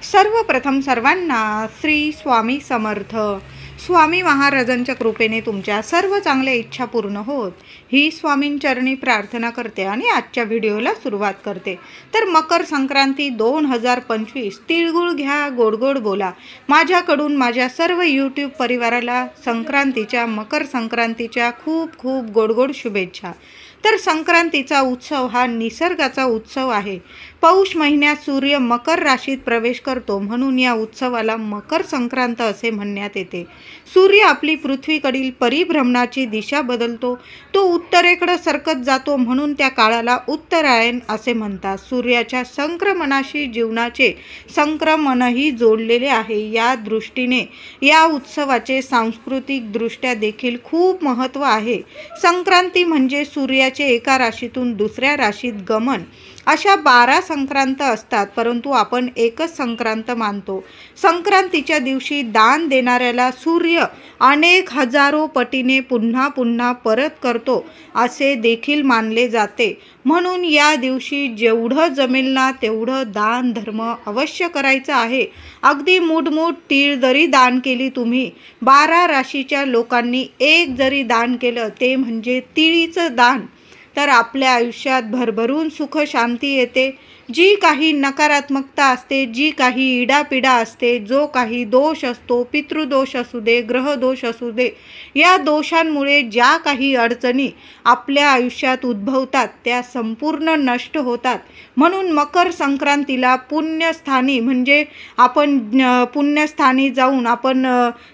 सर्वप्रथम सर्वांना श्री स्वामी समर्थ. स्वामी महाराजांच्या कृपेने तुमच्या सर्व चांगल्या इच्छा पूर्ण होत ही स्वामींचरणी प्रार्थना करते आणि आजच्या व्हिडिओला सुरुवात करते. तर मकर संक्रांती 2025 तिळगुळ घ्या, गोड गोड बोला. माझ्याकडून माझ्या सर्व यूट्यूब परिवाराला मकर संक्रांतीच्या खूप खूप गोड गोड शुभेच्छा. तर संक्रांतीचा उत्सव हा निसर्गाचा उत्सव आहे. पौष महिन्यात सूर्य मकर राशीत प्रवेश करतो, म्हणून या उत्सवाला मकर संक्रांत असे म्हणण्यात येते. सूर्य आपली पृथ्वीकडील परिभ्रमणाची दिशा बदलतो, तो उत्तरेकडे सरकत जातो, म्हणून त्या काळाला उत्तरायण असे म्हणतात. सूर्याच्या संक्रमणाशी जीवनाचे संक्रमणही जोडलेले आहे. या दृष्टीने या उत्सवाचे सांस्कृतिक दृष्ट्या देखील खूप महत्त्व आहे. संक्रांती म्हणजे सूर्याचे एका राशीतून दुसऱ्या राशीत गमन. अशा 12 संक्रांत असतात, परंतु आपण एकच संक्रांत मानतो. संक्रांतीच्या दिवशी दान देणाऱ्याला सूर्य अनेक हजारो पटीने पुन्हा पुन्हा परत करतो असे देखील मानले जाते. म्हणून या दिवशी जेवढं जमेल ना तेवढं दान धर्म अवश्य करायचं आहे. अगदी मुठमुठ तीळ जरी दान केली तुम्ही, 12 राशीच्या लोकांनी एक जरी दान केलं, ते म्हणजे तिळीचं दान, तर आपल्या आयुष्यात भरभरून सुख शांती येते. जी काही नकारात्मकता असते, जी काही इडापिडा असते, जो काही दोष असतो, पितृदोष असू दे, ग्रहदोष असू दे, या दोषांमुळे ज्या काही अडचणी आपल्या आयुष्यात उद्भवतात त्या संपूर्ण नष्ट होतात. म्हणून मकर संक्रांतीला पुण्यस्थानी म्हणजे आपण पुण्यस्थानी जाऊन आपण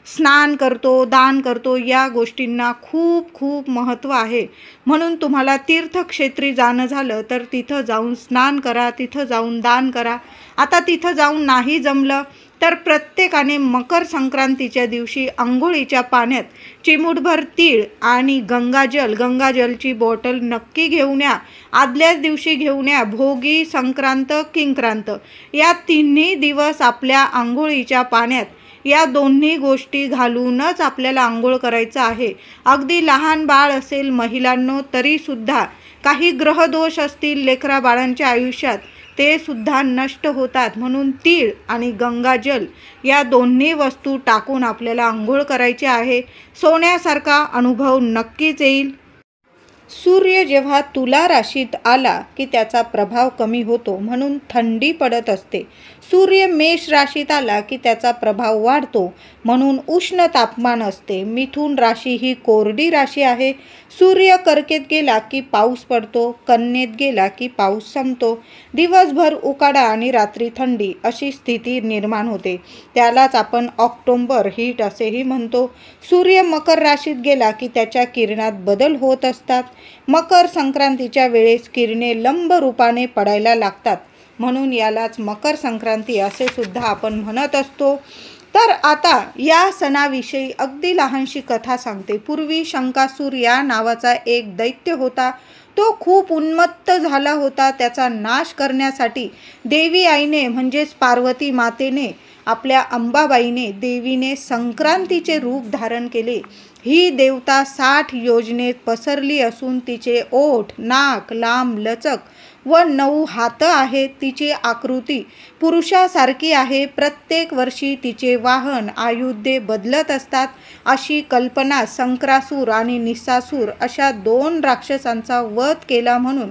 स्नान करतो, दान करतो. या गोष्टींना खूप खूप महत्त्व आहे. म्हणून तुम्हाला तीर्थक्षेत्री जाणं झालं तर तिथं जाऊन स्नान करा, तिथं जाऊन दान करा. आता तिथं जाऊन नाही जमलं तर प्रत्येकाने मकर संक्रांतीच्या दिवशी अंघोळीच्या पाण्यात चिमूटभर तीळ आणि गंगाजलची बॉटल नक्की घेऊन या. आदल्याच दिवशी घेऊन या. भोगी, संक्रांत, किंक्रांत या तिन्ही दिवस आपल्या अंघोळीच्या पाण्यात या दोन्ही गोष्टी घालूनच आपल्याला आंघोळ करायचं आहे. अगदी लहान बाळ असेल महिलांनो तरीसुद्धा काही ग्रहदोष असतील लेकरा बाळांच्या आयुष्यात, ते सुद्धा नष्ट होतात. म्हणून तीळ आणि गंगाजल या दोन्ही वस्तू टाकून आपल्याला आंघोळ करायची आहे. सोन्यासारखा अनुभव नक्कीच येईल. सूर्य जेव्हा तुला राशीत आला की त्याचा प्रभाव कमी होतो, म्हणून थंडी पडत असते. सूर्य मेष राशीत आला की त्याचा प्रभाव वाढतो, म्हणून उष्ण तापमान असते. मिथुन राशी ही कोरडी राशी आहे. सूर्य कर्केत गेला की पाऊस पडतो, कन्येत गेला की पाऊस संपतो. दिवसभर उकाडा आणि रात्री थंडी अशी स्थिती निर्माण होते. त्यालाच आपण ऑक्टोबर हीट असेही म्हणतो. सूर्य मकर राशीत गेला की त्याच्या किरणात बदल होत असतात. मकर संक्रांतीच्या वेळेस किरणे लंब रूपाने पडायला लागतात, म्हणून यालाच मकर संक्रांती असे सुद्धा आपण म्हणत असतो. तर आता या सणाविषयी अगदी लहानशी कथा सांगते. पूर्वी शंकासूर या नावाचा एक दैत्य होता. तो खूप उन्मत्त झाला होता. त्याचा नाश करण्यासाठी देवी आईने म्हणजेच पार्वती मातेने, आपल्या अंबाबाईने, देवीने संक्रांतीचे रूप धारण केले. ही देवता 60 योजनेत पसरली असून तिचे ओठ, नाक लांब लचक व 9 हात आहेत. तिची आकृती पुरुषासारखी आहे. प्रत्येक वर्षी तिचे वाहन आयुधे बदलत असतात. अशी कल्पना संक्रासूर आणि निसासूर अशा 2 राक्षसांचा वध केला, म्हणून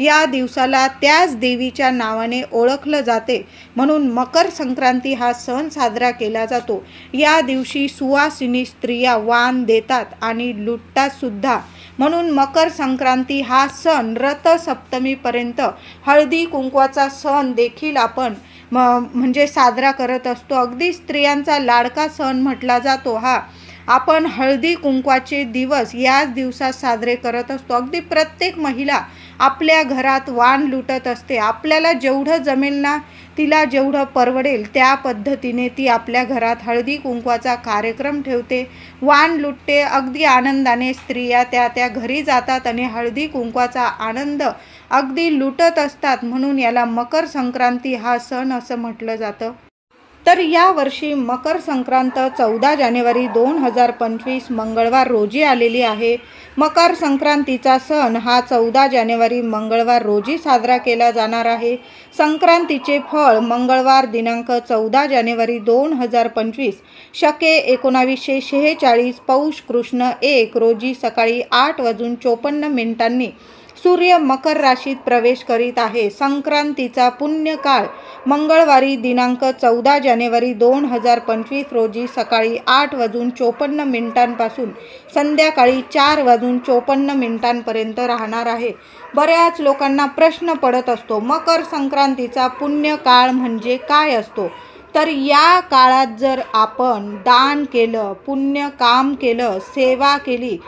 या दिवसाला त्याच देवीच्या नावाने ओळखलं जाते. म्हणून मकर संक्रांती हा सण साजरा केला जातो. या दिवशी सुवासिनी स्त्रिया वाण देतात आणि लुटतात सुद्धा. म्हणून मकर संक्रांती हा सण रथसप्तमीपर्यंत हळदी कुंकवाचा सण देखील आपण म्हणजे साजरा करत असतो. अगदी स्त्रियांचा लाडका सण म्हटला जातो हा. आपण हळदी कुंकवाचे दिवस याच दिवसात साजरे करत असतो. अगदी प्रत्येक महिला आपल्या घरात वाण लुटत असते. आपल्याला जेवढं जमेल ना, तिला जेवढं परवडेल त्या पद्धतीने ती आपल्या घरात हळदी कुंकवाचा कार्यक्रम ठेवते, वाण लुटते. अगदी आनंदाने स्त्रिया त्या घरी जातात आणि हळदी कुंकवाचा आनंद अगदी लुटत असतात. म्हणून याला मकर संक्रांती हा सण असं म्हटलं जातं. तर यावर्षी मकर संक्रांत 14 जानेवारी 2025 मंगळवार रोजी आलेली आहे. मकर संक्रांतीचा सण हा 14 जानेवारी मंगळवार रोजी साजरा केला जाणार आहे. संक्रांतीचे फळ मंगळवार दिनांक 14 जानेवारी 2025 शके 1946 पौष कृष्ण 1 रोजी सकाळी 8:54 सूर्य मकर राशीत प्रवेश करीत आहे. संक्रांतीचा पुण्यकाळ मंगळवारी दिनांक 14 जानेवारी 2025 रोजी सकाळी 8:54 पासून संध्याकाळी 4:54 राहणार आहे. बऱ्याच लोकांना प्रश्न पडत असतो, मकर संक्रांतीचा पुण्यकाळ म्हणजे काय असतो? तर या काळात जर आपण दान केलं, पुण्य काम केलं, सेवा केली,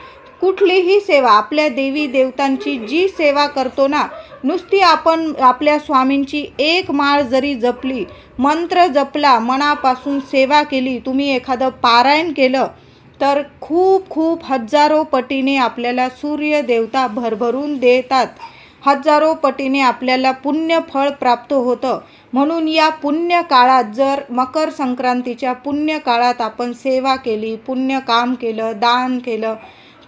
कुठलीही सेवा, आपल्या देवी देवतांची जी सेवा करतो ना, नुसती आपण आपल्या स्वामींची एक माळ जरी जपली, मंत्र जपला, मनापासून सेवा केली, तुम्ही एखादं पारायण केलं तर खूप खूप हजारो पटीने आपल्याला सूर्य देवता भरभरून देतात. हजारो पटीने आपल्याला पुण्यफळ प्राप्त होतं. म्हणून या पुण्य काळात जर मकर संक्रांतीच्या पुण्य काळात आपण सेवा केली, पुण्य काम केलं, दान केलं,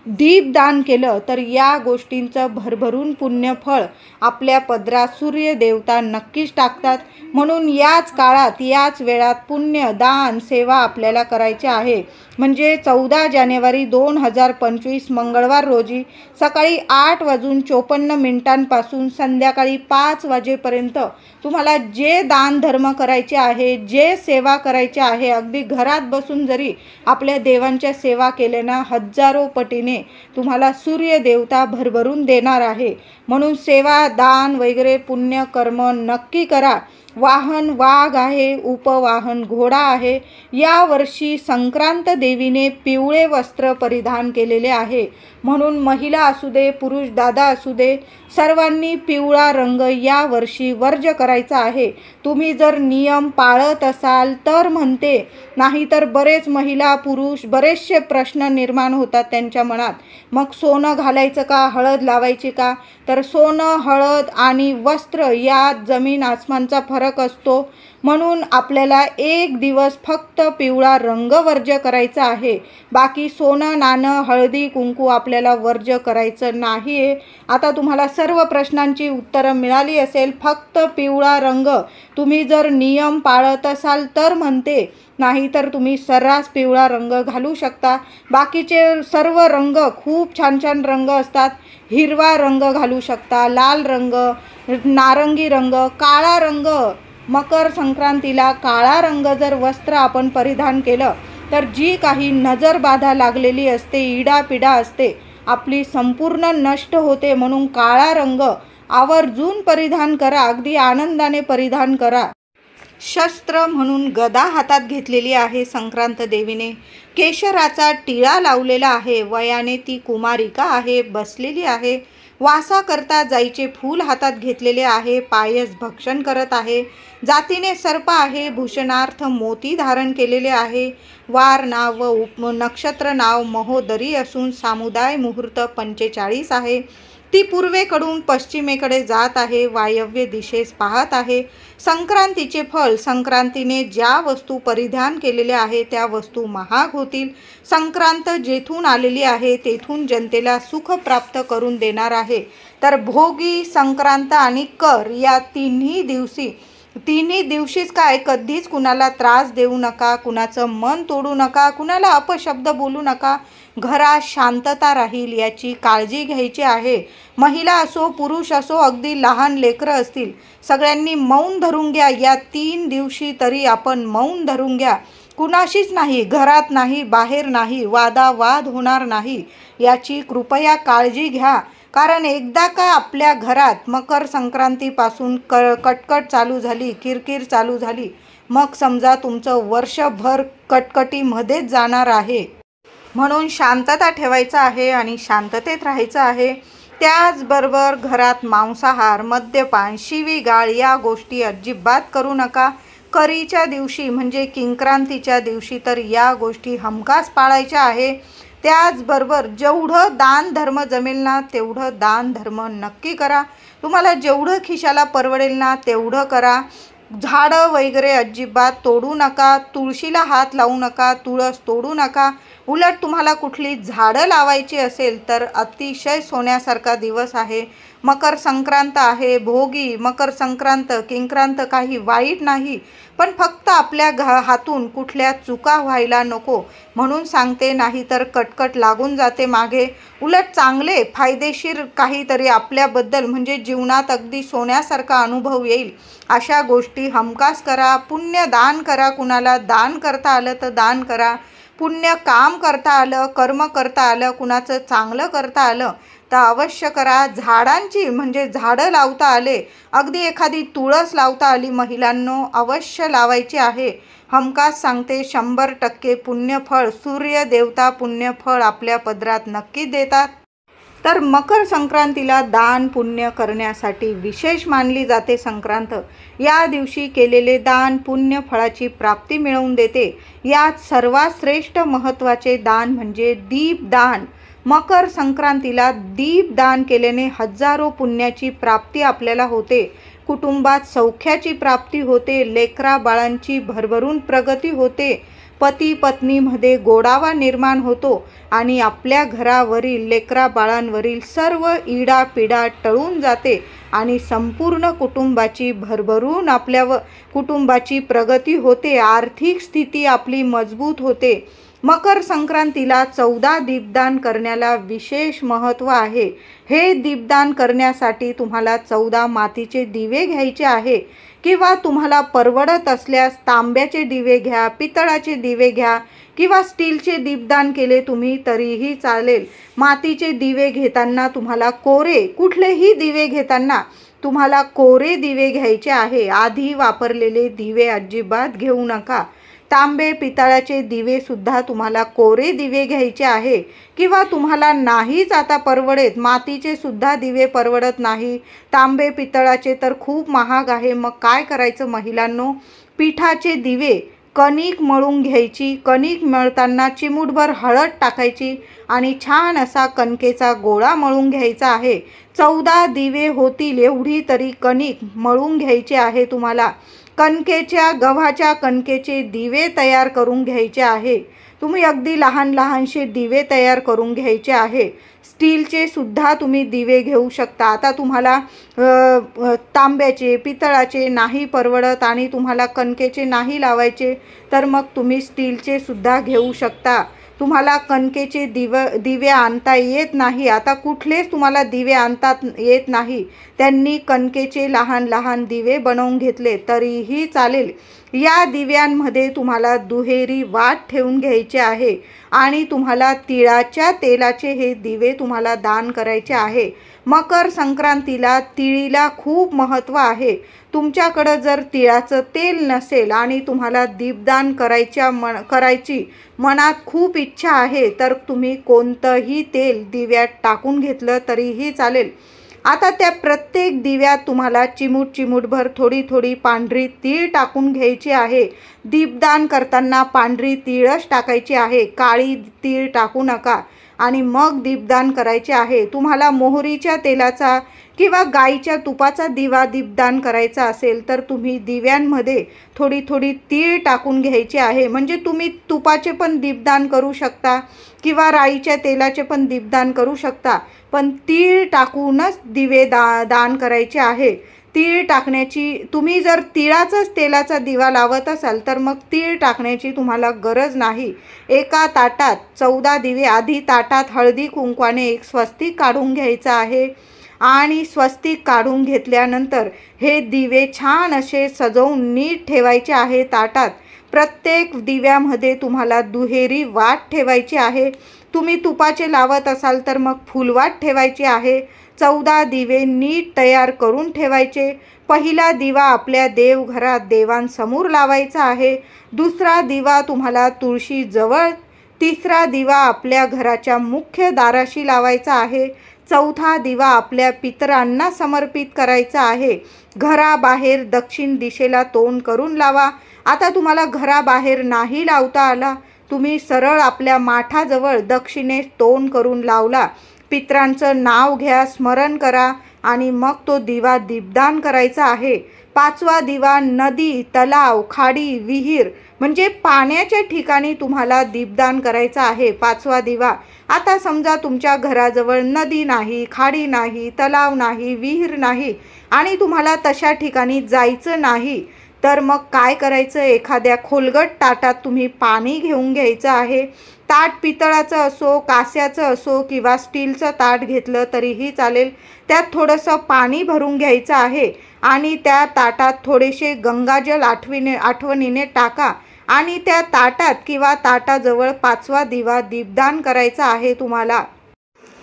दीपदान केलं तर या गोष्टींचं भरभरून पुण्यफळ आपल्या पदरात सूर्य देवता नक्कीच टाकतात. म्हणून याच काळात, याच वेळात पुण्य, दान, सेवा आपल्याला करायचे आहे. म्हणजे 14 जानेवारी 2025 मंगळवार रोजी सकाळी 8:54 पासून संध्याकाळी 5 वाजेपर्यंत तुम्हाला जे दान धर्म करायचे आहे, जे सेवा करायचे आहे, अगदी घरात बसून जरी आपल्या देवांच्या सेवा केल्यानं हजारो पटीने तुम्हाला सूर्य देवता भरभरून देणार आहे. म्हणून सेवा, दान वगैरे पुण्य कर्म नक्की करा. वाहन वाघ आहे, उपवाहन घोडा आहे. यावर्षी संक्रांत देवीने पिवळे वस्त्र परिधान केलेले आहे. म्हणून महिला असू दे, पुरुष दादा असू दे, सर्वांनी पिवळा रंग या वर्षी वर्ज्य करायचा आहे. तुम्ही जर नियम पाळत असाल तर म्हणते, नाहीतर बरेच महिला पुरुष बरेचसे प्रश्न निर्माण होतात त्यांच्या मनात. मग सोनं घालायचं का, हळद लावायची का? तर सोनं, हळद आणि वस्त्र यात जमीन आसमानचा फरक असतो. म्हणून आपल्याला एक दिवस फक्त पिवळा रंग वर्ज्य करायचा आहे. बाकी सोनं, नाणं, हळदी, कुंकू आपल्याला वर्ज्य करायचं नाही आहे. आता तुम्हाला सर्व प्रश्नांची उत्तरं मिळाली असेल. फक्त पिवळा रंग तुम्ही जर नियम पाळत असाल तर म्हणते, नाहीतर तुम्ही सर्रास पिवळा रंग घालू शकता. बाकीचे सर्व रंग खूप छान छान रंग असतात. हिरवा रंग घालू शकता, लाल रंग, नारंगी रंग, काळा रंग. मकर संक्रांतीला काळा रंग जर वस्त्र आपण परिधान केलं तर जी काही नजरबाधा लागलेली असते, इडापिडा असते, आपली संपूर्ण नष्ट होते. म्हणून काळा रंग आवर्जून परिधान करा, अगदी आनंदाने परिधान करा. शस्त्र म्हणून गदा हातात घेतलेली आहे संक्रांत देवीने. केशराचा टिळा लावलेला आहे. वयाने ती कुमारिका आहे, बसलेली आहे. वासाकरता जाईचे फूल हातात घेतलेले आहे. पायस भक्षण करत आहे. जातीने सर्प आहे. भूषणार्थ मोती धारण केलेले आहे. वार नाव व नक्षत्र नाव महोदरी असून सामुदाय मुहूर्त 45 आहे. ती पूर्वेकडून पश्चिमेकडे जात आहे. वायव्य दिशेस पाहत आहे. संक्रांतीचे फळ, संक्रांतीने ज्या वस्तू परिधान केलेल्या आहे त्या वस्तू महाग होतील. संक्रांत जेथून आलेली आहे तेथून जनतेला सुख प्राप्त करून देणार आहे. तर भोगी, संक्रांत आणि कर या तिन्ही दिवशीच काय, कधीच कुणाला त्रास देऊ नका, कुणाचं मन तोडू नका, कुणाला अपशब्द बोलू नका. घरात शांतता राहील याची काळजी घ्यायची आहे. महिला असो, पुरुष असो, अगदी लहान लेकरं असतील, सगळ्यांनी मौन धरून घ्या. या 3 दिवशी तरी आपण मौन धरून घ्या. कुणाशीच नाही, घरात नाही, बाहेर नाही, वादावाद होणार नाही याची कृपया काळजी घ्या. कारण एकदा का आपल्या घरात मकर संक्रांतीपासून कटकट चालू झाली, किरकिर चालू झाली, मग समजा तुमचं वर्षभर कटकटीमध्येच जाणार आहे. म्हणून शांतता ठेवायचं आहे आणि शांततेत राहायचं आहे. त्याचबरोबर घरात मांसाहार, मद्यपान, शिवीगाळ या गोष्टी अजिबात करू नका. करीच्या दिवशी म्हणजे किंक्रांतीच्या दिवशी तर या गोष्टी हमखास पाळायच्या आहे. त्याचबरोबर जेवढं दान धर्म जमेल ना तेवढं दान धर्म नक्की करा. तुम्हाला जेवढं खिशाला परवडेल ना तेवढं करा. झाडं वगैरे अजिबात तोडू नका, तुळशीला हात लावू नका, तुळस तोडू नका. उलट तुम्हाला कुठली झाडं लावायची असेल तर अतिशय सोन्यासारखा दिवस आहे. मकर संक्रांत आहे, भोगी, मकर संक्रांत, किंक्रांत काही वाईट नाही, पण फक्त आपल्या हातून कुठल्या चुका व्हायला नको म्हणून सांगते, नाही तर कटकट लागून जाते मागे. उलट चांगले फायदेशीर काहीतरी आपल्याबद्दल म्हणजे जीवनात अगदी सोन्यासारखा अनुभव येईल अशा गोष्टी हमखास करा. पुण्य दान करा, कुणाला दान करता आलं तर दान करा. पुण्य काम करता आलं, कर्म करता आलं, कुणाचं चांगलं करता आलं तर अवश्य करा. झाडांची म्हणजे झाडं लावता आले, अगदी एखादी तुळस लावता आली महिलांनो, अवश्य लावायची आहे. हमखास सांगते, 100% पुण्यफळ, सूर्य देवता पुण्यफळ आपल्या पदरात नक्की देतात. तर मकर संक्रांतीला दान पुण्य करण्यासाठी विशेष मानली जाते संक्रांत. या दिवशी केलेले दान पुण्य फळाची प्राप्ती मिळवून देते. यात सर्वात श्रेष्ठ महत्त्वाचे दान म्हणजे दीपदान. मकर संक्रांतीला दीपदान केल्याने हजारो पुण्याची प्राप्ती आपल्याला होते. कुटुंबात सौख्याची प्राप्ती होते, लेकरा बाळांची भरभरून प्रगती होते, पती पत्नीमध्ये गोडावा निर्माण होतो आणि आपल्या घरावरील लेकरा बाळांवरील सर्व इडापिडा टळून जाते आणि संपूर्ण कुटुंबाची भरभरून कुटुंबाची प्रगती होते. आर्थिक स्थिती आपली मजबूत होते. मकर संक्रांतीला 14 दीपदान करण्याला विशेष महत्त्व आहे. हे दीपदान करण्यासाठी तुम्हाला 14 मातीचे दिवे घ्यायचे आहे किंवा तुम्हाला परवडत असल्यास तांब्याचे दिवे घ्या, पितळाचे दिवे घ्या किंवा स्टीलचे दीपदान केले तुम्ही तरीही चालेल. मातीचे दिवे घेताना तुम्हाला कुठलेही दिवे घेताना तुम्हाला कोरे दिवे घ्यायचे आहे. आधी वापरलेले दिवे अजिबात घेऊ नका. तांबे पितळाचे दिवे सुद्धा तुम्हाला कोरे दिवे घ्यायचे आहे किंवा तुम्हाला नाहीच आता परवडेत, मातीचे सुद्धा दिवे परवडत नाही, तांबे पितळाचे तर खूप महाग आहे, मग काय करायचं महिलांनो? पिठाचे दिवे, कणिक मळून घ्यायची, कणिक मळताना चिमूटभर हळद टाकायची आणि छान असा कणकेचा गोळा मळून घ्यायचा आहे. 14 दिवे होतील एवढी तरी कणिक मळून घ्यायची आहे तुम्हाला. गव्हाच्या कणकेचे दिवे तयार करून घ्यायचे आहे. तुम्ही अगदी लहान लहानसे दिवे तयार करून घ्यायचे आहे. स्टीलचे सुद्धा तुम्ही दिवे घेऊ शकता. आता तुम्हाला तांब्याचे पितळाचे नाही परवडत आणि तुम्हाला कणकेचे नाही लावायचे तर मग तुम्ही स्टीलचे सुद्धा घेऊ शकता. तुम्हाला कणकेचे दिवे आणता येत नाही, आता कुठलेच तुम्हाला दिवे आणता येत नाही, त्यांनी कणकेचे लहान लहान दिवे बनवून घेतले तरीही चालेल. या दिव्यांमध्ये तुम्हाला दुहेरी वात ठेवून घ्यायचे आहे आणि तुम्हाला तिळाच्या तेलाचे हे दिवे तुम्हाला दान करायचे आहे. मकर संक्रांतीला तिळीला खूप महत्त्व आहे. तुमच्याकडं जर तिळाचं तेल नसेल आणि तुम्हाला दीपदान करायची मनात खूप इच्छा आहे तर तुम्ही कोणतंही तेल दिव्यात टाकून घेतलं तरीही चालेल. आता त्या प्रत्येक दिव्यात तुम्हाला चिमूटभर थोडी थोडी पांढरी तीळ टाकून घ्यायची आहे. दीपदान करताना पांढरी तीळच टाकायची आहे, काळी तीळ टाकू नका. आणि मग दीपदान करायचे आहे. तुम्हाला मोहरीच्या तेलाचा किंवा गाईच्या तुपाचा दिवा दीपदान करायचा असेल तर तुम्ही दिव्यांमध्ये थोडी थोडी तीळ टाकून घ्यायची आहे. म्हणजे तुम्ही तुपाचे पण दीपदान करू शकता किंवा राईच्या तेलाचे पण दीपदान करू शकता, पण तीळ टाकूनच दिवे दान करायचे आहे. तीळ टाकण्याची, तुम्ही जर तिळाचाच तेलाचा दिवा लावत असाल तर मग तीळ टाकण्याची तुम्हाला गरज नाही. एका ताटात 14 दिवे, आधी ताटात हळदी कुंकवाने एक स्वस्तिक काढून घ्यायचं आहे आणि स्वस्तिक काढून घेतल्यानंतर हे दिवे छान असे सजवून नीट ठेवायचे आहे ताटात. प्रत्येक दिव्यामध्ये तुम्हाला दुहेरी वात ठेवायची आहे. तुम्ही तुपाचे लावत असाल तर मग फुलवात ठेवायची आहे. 14 दिवे नीट तयार करून ठेवायचे. पहिला दिवा आपल्या देवघरात देवांसमोर लावायचा आहे. दुसरा दिवा तुम्हाला तुळशीजवळ, तिसरा दिवा आपल्या घराच्या मुख्य दाराशी लावायचा आहे. चौथा दिवा आपल्या पितरांना समर्पित करायचा आहे. घराबाहेर दक्षिण दिशेला तोंड करून लावा. आता तुम्हाला घराबाहेर नाही लावता आला, तुम्ही सरळ आपल्या माठाजवळ दक्षिणेस तोंड करून लावला. पितरांचं नाव घ्या, स्मरण करा आणि मग तो दिवा दीपदान करायचा आहे. पाचवा दिवा नदी, तलाव, खाडी, विहीर म्हणजे पाण्याच्या ठिकाणी तुम्हाला दीपदान करायचं आहे. पाचवा दिवा. आता समजा तुमच्या घराजवळ नदी नाही, खाडी नाही, तलाव नाही, विहीर नाही आणि तुम्हाला तशा ठिकाणी जायचं नाही, तर मग काय करायचं? एखाद्या खोलगट ताटात तुम्ही पाणी घेऊन घ्यायचं आहे. ताट पितळाचं असो, कास्याचं असो किंवा स्टीलचं ताट घेतलं तरीही चालेल. त्यात थोडंसं पाणी भरून घ्यायचं आहे आणि त्या ताटात थोडेसे गंगाजल आठवणीने टाका आणि त्या ताटात किंवा ताटाजवळ पाचवा दिवा दीपदान करायचा आहे तुम्हाला.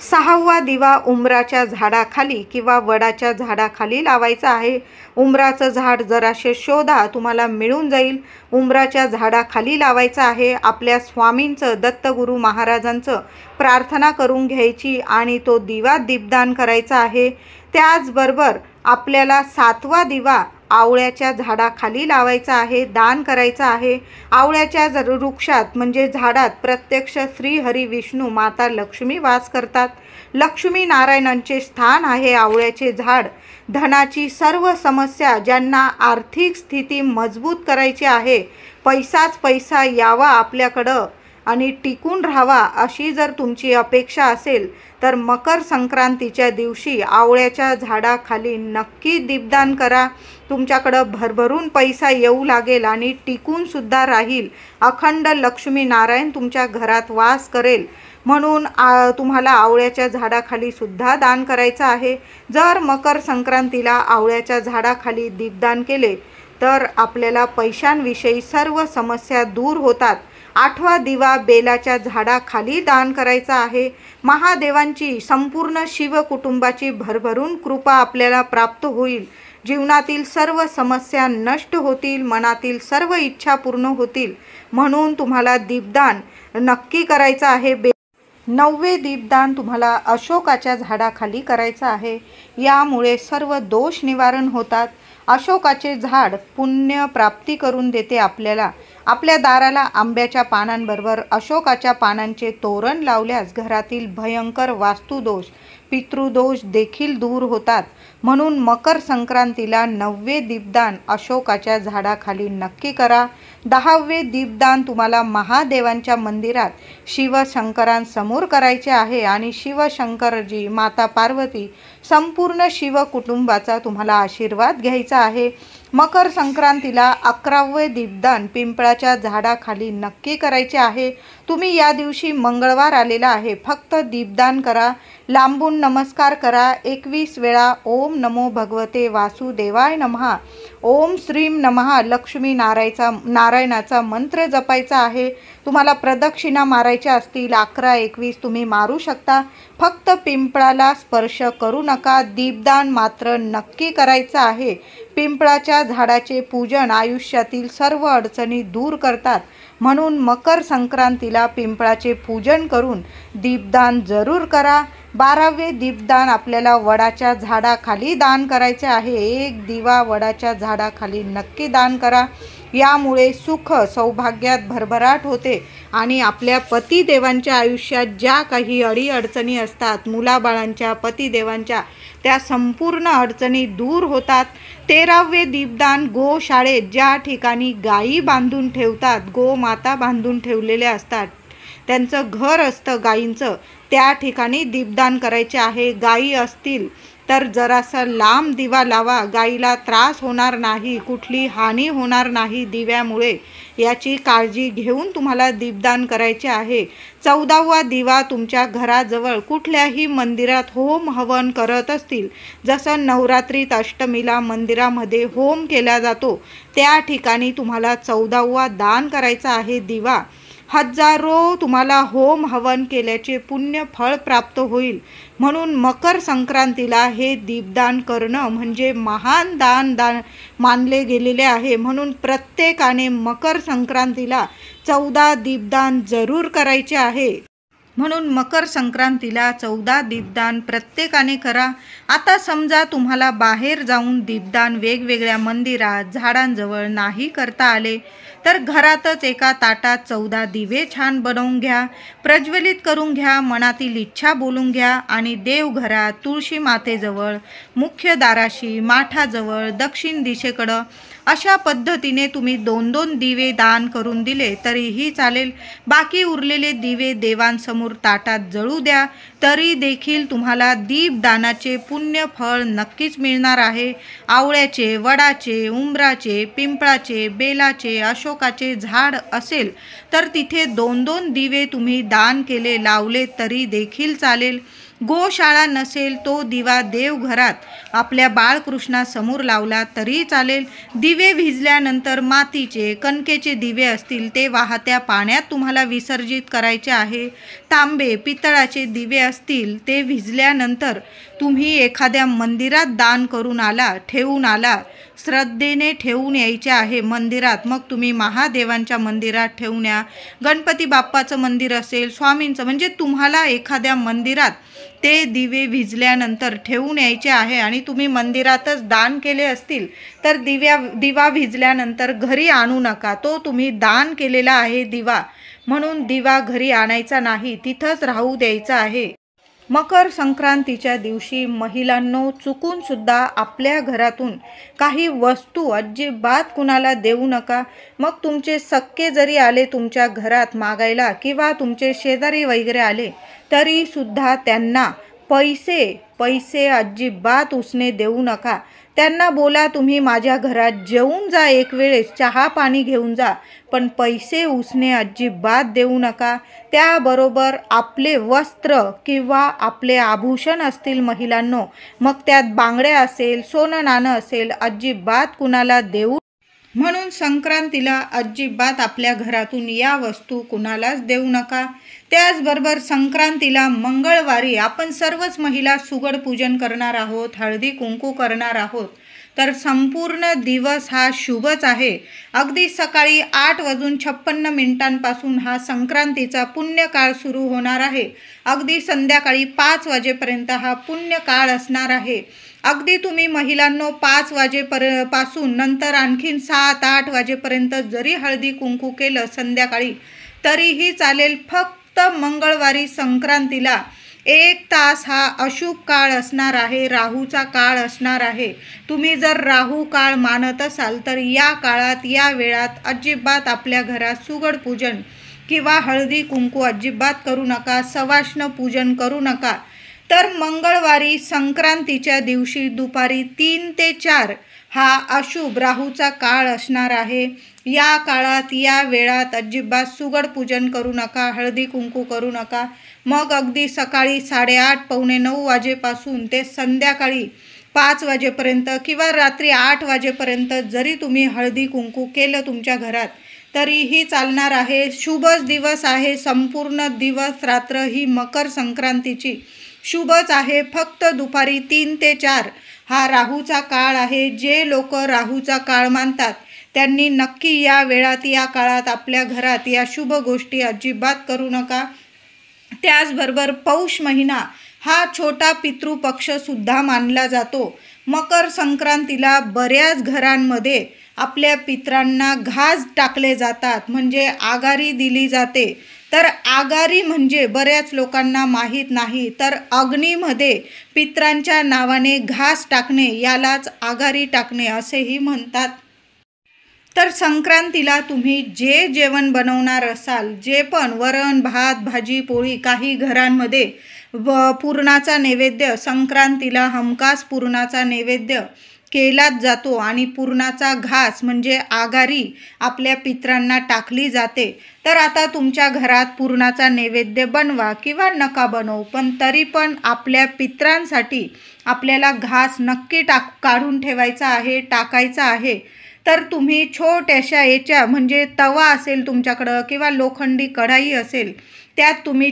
सहावा दिवा उंबराच्या झाडाखाली किंवा वडाच्या झाडाखाली लावायचा आहे. उंबराचं झाड जराशे शोधा, तुम्हाला मिळून जाईल. उंबराच्या झाडाखाली लावायचं आहे. आपल्या स्वामींचं, दत्तगुरू महाराजांचं प्रार्थना करून घ्यायची आणि तो दिवा दीपदान करायचा आहे. त्याचबरोबर आपल्याला सातवा दिवा आवळ्याच्या झाडाखाली लावायचा आहे, दान करायचा आहे. आवळ्याच्या वृक्षात म्हणजे झाडात प्रत्यक्ष श्री हरी विष्णू माता लक्ष्मी वास करतात. लक्ष्मी नारायणांचे स्थान आहे आवळ्याचे झाड. धनाची सर्व समस्या, ज्यांना आर्थिक स्थिती मजबूत करायची आहे, पैसाच पैसा यावा आपल्याकडं आणि टिकून राहावा अशी जर तुमची अपेक्षा असेल तर मकर संक्रांतीच्या दिवशी आवळ्याच्या झाडाखाली नक्की दीपदान करा. तुमच्याकडं भरभरून पैसा येऊ लागेल आणि टिकून सुद्धा राहील. अखंड लक्ष्मी नारायण तुमच्या घरात वास करेल. म्हणून तुम्हाला आवळ्याच्या झाडाखाली सुद्धा दान करायचं आहे. जर मकर संक्रांतीला आवळ्याच्या झाडाखाली दीपदान केले तर आपल्याला पैशांविषयी सर्व समस्या दूर होतात. आठवा दिवा बेलाच्या झाडाखाली दान करायचा आहे. महादेवांची, संपूर्ण शिव कुटुंबाची भरभरून कृपा आपल्याला प्राप्त होईल. जीवनातील सर्व समस्या नष्ट होतील, मनातील सर्व इच्छा पूर्ण होतील. म्हणून तुम्हाला दीपदान नक्की करायचं आहे. नववे दीपदान तुम्हाला अशोकाच्या झाडाखाली करायचं आहे. यामुळे सर्व दोष निवारण होतात. अशोकाचे झाड पुण्य प्राप्ती करून देते आपल्याला. आपल्या दाराला आंब्याच्या पानांबरोबर अशोकाच्या पानांचे तोरण लावल्यास घरातील भयंकर वास्तुदोष, पितृदोष देखील दूर होतात. म्हणून मकर संक्रांतीला नववे दीपदान अशोकाच्या झाडाखाली नक्की करा. दहावे दीपदान तुम्हाला महादेवांच्या मंदिरात शिवशंकरांसमोर करायचे आहे आणि शिवशंकरजी, माता पार्वती, संपूर्ण शिव कुटुंबाचा तुम्हाला आशीर्वाद घ्यायचा आहे. मकर संक्रांतीला 11वे दीपदान पिंपळाच्या झाडाखाली नक्की करायचे आहे. तुम्ही या दिवशी मंगळवार आलेला आहे, फक्त दीपदान करा, लांबून नमस्कार करा. 21 वेळा ओम नमो भगवते वासुदेवाय नमः, ओम श्रीम नमः लक्ष्मी नारायणाचा मंत्र जपायचा आहे. तुम्हाला प्रदक्षिणा मारायच्या असतील 11-21 तुम्ही मारू शकता. फक्त पिंपळाला स्पर्श करू नका. दीपदान मात्र नक्की करायचं आहे. पिंपळाच्या झाडाचे पूजन आयुष्यातील सर्व अडचणी दूर करतात. म्हणून मकर संक्रांतीला पिंपळाचे पूजन करून दीपदान जरूर करा. 12वे दीपदान आपल्याला वडाच्या झाडाखाली दान करायचे आहे. 1 दिवा वडाच्या झाडाखाली नक्की दान करा. यामुळे सुख सौभाग्यात भरभराट होते आणि आपल्या पतिदेवांच्या आयुष्यात ज्या काही अडीअडचणी असतात, मुलाबाळांच्या, पतिदेवांच्या, त्या संपूर्ण अडचणी दूर होतात. 13वे दीपदान गोशाळेत, ज्या ठिकाणी गायी बांधून ठेवतात, गोमाता बांधून ठेवलेल्या असतात, त्यांचं घर असतं गायींचं, त्या ठिकाणी दीपदान करायचे आहे. गायी असतील तर जरासा लांब दिवा लावा. गायीला त्रास होणार नाही, कुठली हानी होणार नाही दिव्यामुळे, याची काळजी घेऊन तुम्हाला दीपदान करायचे आहे. 14वा दिवा तुमच्या घराजवळ कुठल्याही मंदिरात होम हवन करत असतील, जसं नवरात्रीत अष्टमीला मंदिरामध्ये होम केला जातो, त्या ठिकाणी तुम्हाला 14वा दान करायचा आहे दिवा. हजारो तुम्हाला होम हवन केल्याचे पुण्य फळ प्राप्त होईल. म्हणून मकर संक्रांतीला हे दीपदान करणं म्हणजे महान दान मानले गेलेले आहे. म्हणून प्रत्येकाने मकर संक्रांतीला 14 दीपदान जरूर करायचे आहे. म्हणून मकर संक्रांतीला 14 दीपदान प्रत्येकाने करा. आता समजा तुम्हाला बाहेर जाऊन दीपदान वेगवेगळ्या मंदिरात झाडांजवळ नाही करता आले तर घरातच एका ताटात 14 दिवे छान बनवून घ्या, प्रज्वलित करून घ्या, मनातील इच्छा बोलून घ्या आणि देवघरात, तुळशी मातेजवळ, मुख्य दाराशी, माठाजवळ, दक्षिण दिशेकडं अशा पद्धतीने तुम्ही 2-2 दिवे दान करून दिले तरीही चालेल. बाकी उरलेले दिवे देवांसमोर ताटात जळू द्या, तरी देखील तुम्हाला दीपदानाचे पुण्य फळ नक्कीच मिळणार आहे. आवळ्याचे, वडाचे, उंबराचे, पिंपळाचे, बेलाचे, अशोकाचे झाड असेल तर तिथे 2-2 दिवे तुम्ही दान केले, लावले तरी देखील चालेल. गोशाळा नसेल तो दिवा देवघरात आपल्या बाळकृष्णासमोर लावला तरी चालेल. दिवे भिजल्यानंतर मातीचे, कणकेचे दिवे असतील ते वाहत्या पाण्यात तुम्हाला विसर्जित करायचे आहे. तांबे, पितळाचे दिवे असतील ते भिजल्यानंतर तुम्ही एखाद्या मंदिरात दान करून आला, ठेवून आला, श्रद्धेने ठेवून यायचे आहे मंदिरात. मग तुम्ही महादेवांच्या मंदिरात ठेवून या, गणपती बाप्पाचं मंदिर असेल, स्वामींचं, म्हणजे तुम्हाला एखाद्या मंदिरात ते दिवे भिजल्यानंतर ठेवून यायचे आहे. आणि तुम्ही मंदिरातच दान केले असतील तर दिवा भिजल्यानंतर घरी आणू नका. तो तुम्ही दान केलेला आहे दिवा, म्हणून दिवा घरी आणायचा नाही, तिथंच राहू द्यायचा आहे. मकर संक्रांतीच्या दिवशी महिलांनो चुकून सुद्धा आपल्या घरातून काही वस्तू अजिबात कुणाला देऊ नका. मग तुमचे सख्खे जरी आले तुमच्या घरात मागायला किंवा तुमचे शेजारी वगैरे आले तरी सुद्धा त्यांना पैसे अजिबात उसने देऊ नका. त्यांना बोला तुम्ही माझ्या घरात जेवून जा, एक वेळेस चहा पाणी घेऊन जा, पण पैसे उसने अजिबात देऊ नका. त्याबरोबर आपले वस्त्र किंवा आपले आभूषण असतील महिलांनो, मग त्यात बांगड्या असेल, सोनं नाणं असेल, अजिबात कुणाला देऊ. म्हणून संक्रांतीला अजिबात आपल्या घरातून या वस्तू कुणालाच देऊ नका. त्याचबरोबर संक्रांतीला मंगळवारी आपण सर्वच महिला सुगड पूजन करणार आहोत, हळदी कुंकू करणार आहोत. तर संपूर्ण दिवस हा शुभच आहे. अगदी सकाळी 8:56 हा संक्रांतीचा पुण्यकाळ सुरू होणार आहे. अगदी संध्याकाळी 5 वाजेपर्यंत हा पुण्यकाळ असणार आहे. अगदी तुम्ही महिलांनो 5 वाजेपासून नंतर आणखीन 7-8 वाजेपर्यंत जरी हळदी कुंकू केलं संध्याकाळी तरीही चालेल. फक्त मंगळवारी संक्रांतीला 1 तास हा अशुभ काळ असणार आहे, राहूचा काळ असणार आहे. तुम्ही जर राहू काळ मानत असाल तर या काळात, या वेळात अजिबात आपल्या घरात सुगड पूजन किंवा हळदी कुंकू अजिबात करू नका, सवाष्ण पूजन करू नका. तर मंगळवारी संक्रांतीच्या दिवशी दुपारी 3 ते 4 हा अशुभ राहूचा काळ असणार आहे. या काळात, या वेळात अजिबात सुगड पूजन करू नका, हळदी कुंकू करू नका. मग अगदी सकाळी 8:30 पावणे 9 वाजेपासून ते संध्याकाळी 5 वाजेपर्यंत किंवा रात्री 8 वाजेपर्यंत जरी तुम्ही हळदी कुंकू केलं तुमच्या घरात तरीही चालणार आहे. शुभच दिवस आहे. संपूर्ण दिवस रात्र ही मकर संक्रांतीची शुभच आहे. फक्त दुपारी 3 ते 4 हा राहूचा काळ आहे. जे लोक राहूचा काळ मानतात त्यांनी नक्की या वेळात, या काळात आपल्या घरात या शुभ गोष्टी अजिबात करू नका. त्याचबरोबर पौष महिना हा छोटा पितृपक्ष सुद्धा मानला जातो. मकर संक्रांतीला बऱ्याच घरांमध्ये आपल्या पितरांना घास टाकले जातात, म्हणजे आगारी दिली जाते. तर आगारी म्हणजे बऱ्याच लोकांना माहीत नाही, तर अग्नीमध्ये पितरांच्या नावाने घास टाकणे यालाच आगारी टाकणे असेही म्हणतात. तर संक्रांतीला तुम्ही जे जेवण बनवणार असाल, जे पण वरण भात भाजी पोळी, काही घरांमध्ये पुरणाचा नैवेद्य, संक्रांतीला हमखास पुरणाचा नैवेद्य केलाच जातो आणि पुरणाचा घास म्हणजे आगारी आपल्या पितरांना टाकली जाते. तर आता तुमच्या घरात पुरणाचा नैवेद्य बनवा किंवा नका बनवू, पण तरी पण आपल्या पितरांसाठी आपल्याला घास नक्की काढून ठेवायचा आहे, टाकायचा आहे. तर तुम्ही छोट्याशा याच्या म्हणजे तवा असेल तुमच्याकडं किंवा लोखंडी कढाई असेल, त्यात तुम्ही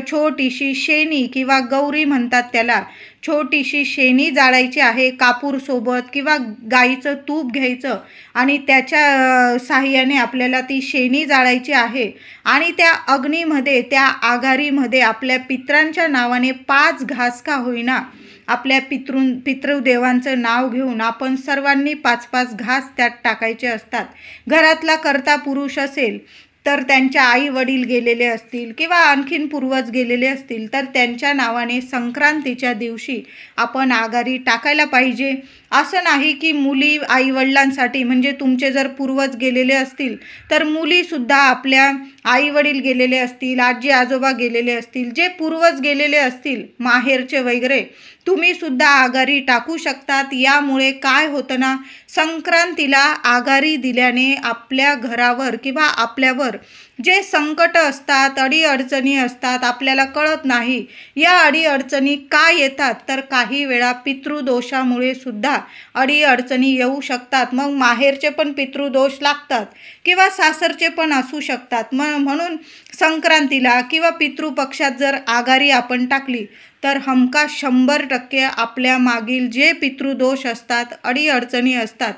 छोटीशी शेणी किंवा गौरी म्हणतात त्याला, छोटीशी शेणी जाळायची आहे कापूरसोबत, किंवा गाईचं तूप घ्यायचं आणि त्याच्या साहाय्याने आपल्याला ती शेणी जाळायची आहे. आणि त्या अग्नीमध्ये, त्या आघारीमध्ये आपल्या पितरांच्या नावाने 5 घास का होईना आपल्या पितृदेवांचं नाव घेऊन आपण सर्वांनी 5-5 घास त्यात टाकायचे असतात. घरातला कर्ता पुरुष असेल तर त्यांच्या आई वडील गेलेले असतील किंवा आणखीन पूर्वज गेलेले असतील तर त्यांच्या नावाने संक्रांतीच्या दिवशी आपण आघारी टाकायला पाहिजे. असं नाही की मुली आई वडिलांसाठी, म्हणजे तुमचे जर पूर्वज गेलेले असतील तर मुलीसुद्धा आपल्या आई वडील गेलेले असतील, आजी आजोबा गेलेले असतील, जे पूर्वज गेलेले असतील माहेरचे वगैरे, तुम्हीसुद्धा आघारी टाकू शकतात. यामुळे काय होतं ना, संक्रांतीला आघारी दिल्याने आपल्या घरावर किंवा आपल्यावर जे संकट असतात, अडीअडचणी असतात, आपल्याला कळत नाही या अडीअडचणी का येतात, तर काही वेळा पितृदोषामुळे सुद्धा अडीअडचणी येऊ शकतात. मग माहेरचे पण पितृदोष लागतात किंवा सासरचे पण असू शकतात. म्हणून संक्रांतीला किंवा पितृपक्षात जर आघारी आपण टाकली तर हमखास 100% आपल्या मागील जे पितृदोष असतात, अडीअडचणी असतात,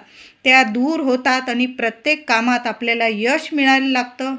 त्या दूर होतात आणि प्रत्येक कामात आपल्याला यश मिळायला लागतं.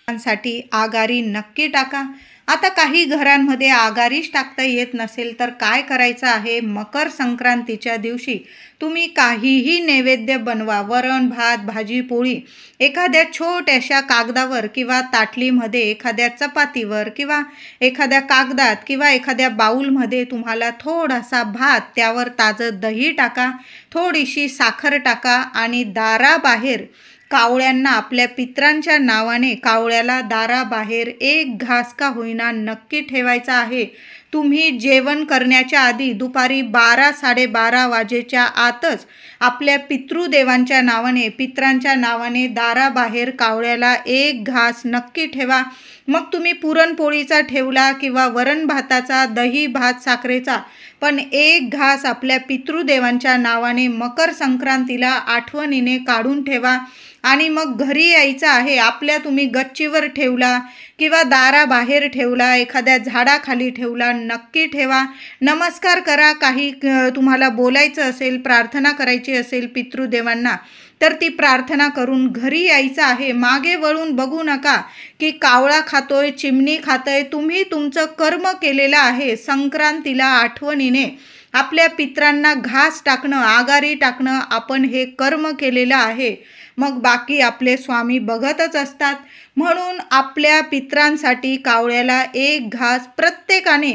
साठी आघारी नक्की टाका. आता काही घरांमध्ये आघारीच टाकता येत नसेल तर काय करायचं आहे, मकर संक्रांतीच्या दिवशी तुम्ही काहीही नैवेद्य बनवा. वरण, भात, भाजी, पोळी एखाद्या छोट्याशा कागदावर किंवा ताटलीमध्ये, एखाद्या चपातीवर किंवा एखाद्या कागदात किंवा एखाद्या बाऊलमध्ये तुम्हाला थोडासा भात, त्यावर ताजं दही टाका, थोडीशी साखर टाका आणि दाराबाहेर कावळ्यांना, आपल्या पितरांच्या नावाने कावळ्याला दाराबाहेर 1 घास का होईना नक्की ठेवायचा आहे. तुम्ही जेवण करण्याच्या आधी दुपारी 12-12:30 वाजेच्या आतच आपल्या पितृदेवांच्या नावाने, पितरांच्या नावाने दाराबाहेर कावळ्याला 1 घास नक्की ठेवा. मग तुम्ही पुरणपोळीचा ठेवला किंवा वरण भाताचा, दही भात साखरेचा, पण 1 घास आपल्या पितृदेवांच्या नावाने मकर संक्रांतीला आठवणीने काढून ठेवा. आणि मग घरी यायचं आहे, आपल्या तुम्ही गच्चीवर ठेवला किंवा दाराबाहेर ठेवला, एखाद्या झाडाखाली ठेवला, नक्की ठेवा. नमस्कार करा. काही तुम्हाला बोलायचं असेल, प्रार्थना करायची असेल पितृदेवांना, तर ती प्रार्थना करून घरी यायचं आहे. मागे वळून बघू नका की कावळा खातोय, चिमणी खातोय. तुम्ही तुमचं कर्म केलेलं आहे. संक्रांतीला आठवणीने आपल्या पितरांना घास टाकणं, आघारी टाकणं, आपण हे कर्म केलेलं आहे. मग बाकी आपले स्वामी बघतच असतात. म्हणून आपल्या पितरांसाठी कावळ्याला 1 घास प्रत्येकाने,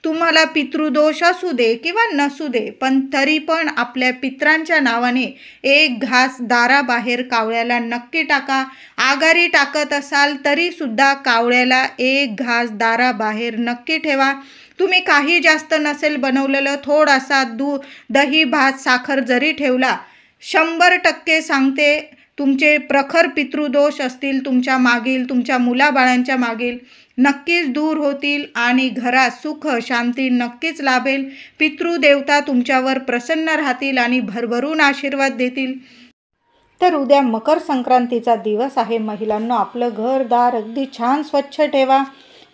तुम्हाला पितृदोष असू दे किंवा नसू दे, पण तरी पण आपल्या पितरांच्या नावाने 1 घास दाराबाहेर कावळ्याला नक्की टाका. आघारी टाकत असाल तरीसुद्धा कावळ्याला 1 घास दाराबाहेर नक्की ठेवा. तुम्ही काही जास्त नसेल बनवलेलं, थोडासा दही भात साखर जरी ठेवला, 100% सांगते, तुमचे प्रखर पितृदोष असतील तुमच्या मागील, तुमच्या मुलाबाळांच्या मागील, नक्कीच दूर होतील आणि घरात सुख शांती नक्कीच लाभेल. पितृदेवता तुमच्यावर प्रसन्न राहतील आणि भरभरून आशीर्वाद देतील. तर उद्या मकर संक्रांतीचा दिवस आहे. महिलांनो, आपलं घरदार अगदी छान स्वच्छ ठेवा.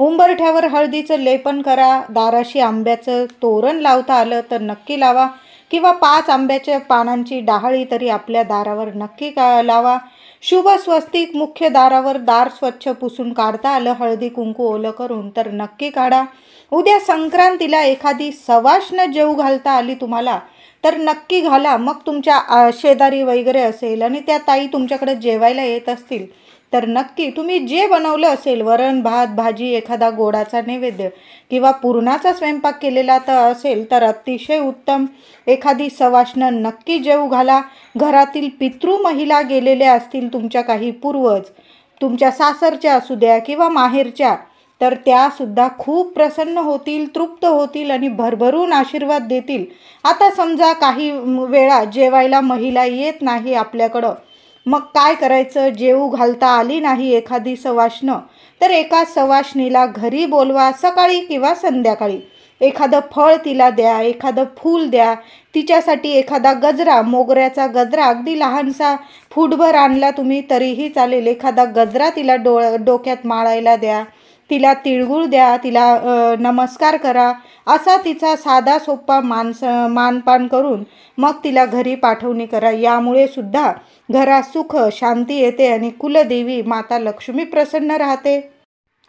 उंबरठ्यावर हळदीचं लेपन करा. दाराशी आंब्याचं तोरण लावता आलं तर नक्की लावा किंवा 5 आंब्याच्या पानांची डाहळी तरी आपल्या दारावर नक्की लावा. शुभ स्वस्तिक मुख्य दारावर दार स्वच्छ पुसून काढता आलं, हळदी कुंकू ओलं करून, तर नक्की काढा. उद्या संक्रांतीला एखादी सवाष्ण जेवू घालता आली तुम्हाला तर नक्की घाला. मग तुमच्या शेजारी वगैरे असेल आणि त्या ताई तुमच्याकडे जेवायला येत असतील तर नक्की तुम्ही जे बनवलं असेल, वरण भात भाजी, एखादा गोडाचा नैवेद्य किंवा पुरणाचा स्वयंपाक केलेला तर असेल तर अतिशय उत्तम. एखादी सवाष्ण नक्की जेवू घाला. घरातील पितृ महिला गेलेल्या असतील, तुमच्या काही पूर्वज, तुमच्या सासरच्या असू द्या किंवा माहेरच्या, तर त्यासुद्धा खूप प्रसन्न होतील, तृप्त होतील आणि भरभरून आशीर्वाद देतील. आता समजा काही वेळा जेवायला महिला येत नाही आपल्याकडं, मग काय करायचं? जेवू घालता आली नाही एखादी सवाष्ण तर एका सवाष्णीला घरी बोलवा, सकाळी किंवा संध्याकाळी. एखादं फळ तिला द्या, एखादं फूल द्या, तिच्यासाठी एखादा गजरा, मोगऱ्याचा गजरा अगदी लहानसा फूटभर आणला तुम्ही तरीही चालेल, एखादा गजरा तिला डोक्यात माळायला द्या, तिला तिळगुळ द्या, तिला नमस्कार करा, असा तिचा साधा सोपा मानपान करून मग तिला घरी पाठवणी करा. यामुळे सुद्धा घरात सुख शांती येते आणि कुलदेवी माता लक्ष्मी प्रसन्न राहते.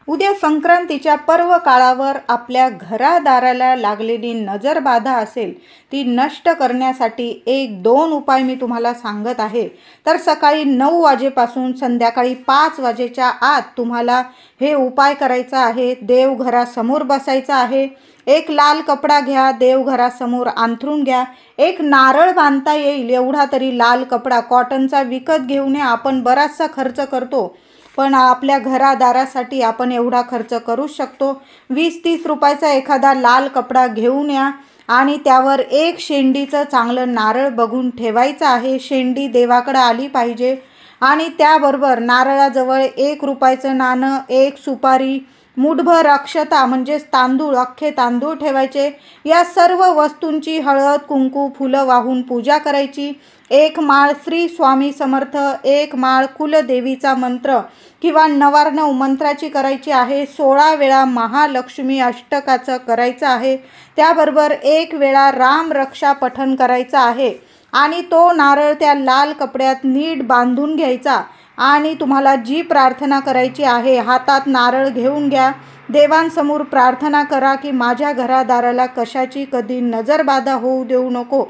उद्या संक्रांतीच्या पर्व काळावर आपल्या घरादाराला लागलेली नजरबाधा असेल ती नष्ट करण्यासाठी 1-2 उपाय मी तुम्हाला सांगत आहे. तर सकाळी 9 वाजेपासून संध्याकाळी 5 वाजेच्या आत तुम्हाला हे उपाय करायचा आहे. देवघरासमोर बसायचं आहे. एक लाल कपडा घ्या, देवघरासमोर अंथरून घ्या. एक नारळ बांधता येईल एवढा तरी लाल कपडा, कॉटनचा विकत घेऊन या. आपण बराचसा खर्च करतो, पण आपल्या घरादारासाठी आपण एवढा खर्च करू शकतो. 20-30 रुपयाचा एखादा लाल कपडा घेऊन या आणि त्यावर एक शेंडीचं चांगलं नारळ बघून ठेवायचं आहे. शेंडी देवाकडे आली पाहिजे. आणि त्याबरोबर नारळाजवळ 1 रुपयाचं नाणं, 1 सुपारी, मुठभर अक्षता म्हणजेच तांदूळ, अख्खे तांदूळ ठेवायचे. या सर्व वस्तूंची हळद, कुंकू, फुलं वाहून पूजा करायची. 1 माळ श्री स्वामी समर्थ, 1 माळ कुलदेवीचा मंत्र किंवा 99 मंत्राची करायची आहे. 16 वेळा महालक्ष्मी अष्टकाचं करायचं आहे. त्याबरोबर 1 वेळा राम रक्षा पठण करायचं आहे. आणि तो नारळ त्या लाल कपड्यात नीट बांधून घ्यायचा आणि तुम्हाला जी प्रार्थना करायची आहे हातात नारळ घेऊन घ्या. देवांसमोर प्रार्थना करा की माझ्या घरादाराला कशाची कधी नजरबाधा होऊ देऊ नको.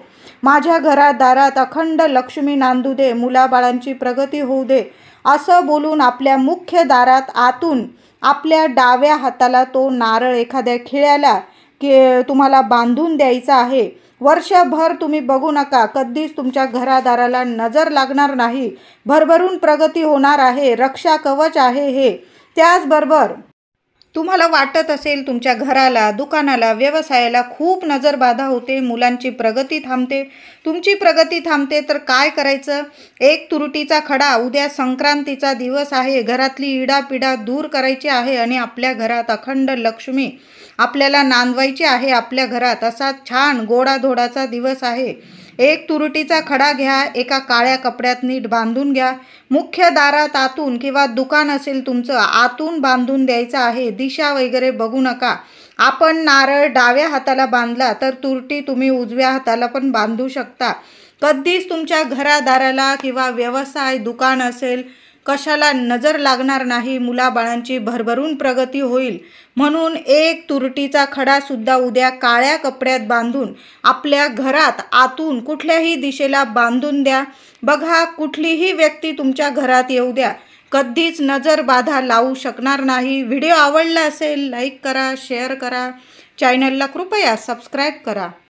माझ्या घरादारात अखंड लक्ष्मी नांदू दे, मुलाबाळांची प्रगती होऊ दे, असं बोलून आपल्या मुख्य दारात आतून आपल्या डाव्या हाताला तो नारळ एखाद्या खिळ्याला तुम्हाला बांधून द्यायचा आहे. वर्षभर तुम्ही बघू नका, कधीच तुमच्या घरादाराला नजर लागणार नाही. भरभरून प्रगती होणार आहे. रक्षा कवच आहे हे. त्याचबरोबर तुम्हाला वाटत असेल तुमच्या घराला, दुकानाला, व्यवसायाला खूप नजरबाधा होते, मुलांची प्रगती थांबते, तुमची प्रगती थांबते, तर काय करायचं? 1 तुरटीचा खडा. उद्या संक्रांतीचा दिवस आहे. घरातली इडापिडा दूर करायची आहे आणि आपल्या घरात अखंड लक्ष्मी आपल्याला नांदवायची आहे. आपल्या घरात असा छान गोडाधोडाचा दिवस आहे. 1 तुरटीचा खडा घ्या, एका काळ्या कपड्यात नीट बांधून घ्या. मुख्य दारात आतून किंवा दुकान असेल तुमचं आतून बांधून द्यायचं आहे. दिशा वगैरे बघू नका. आपण नारळ डाव्या हाताला बांधला तर तुरटी तुम्ही उजव्या हाताला पण बांधू शकता. कधीच तुमच्या घरादाराला किंवा व्यवसाय, दुकान असेल कशाला नजर लागणार नाही. मुलाबाळांची भरभरून प्रगती होईल. म्हणून 1 तुरटीचा खडा सुद्धा उद्या काळ्या कपड्यात बांधून आपल्या घरात आतून कुठल्याही दिशेला बांधून द्या. बघा, कुठलीही व्यक्ती तुमच्या घरात येऊ द्या, कधीच नजर बाधा लावू शकणार नाही. व्हिडिओ आवडला असेल लाईक करा, शेअर करा, चॅनलला कृपया सबस्क्राईब करा.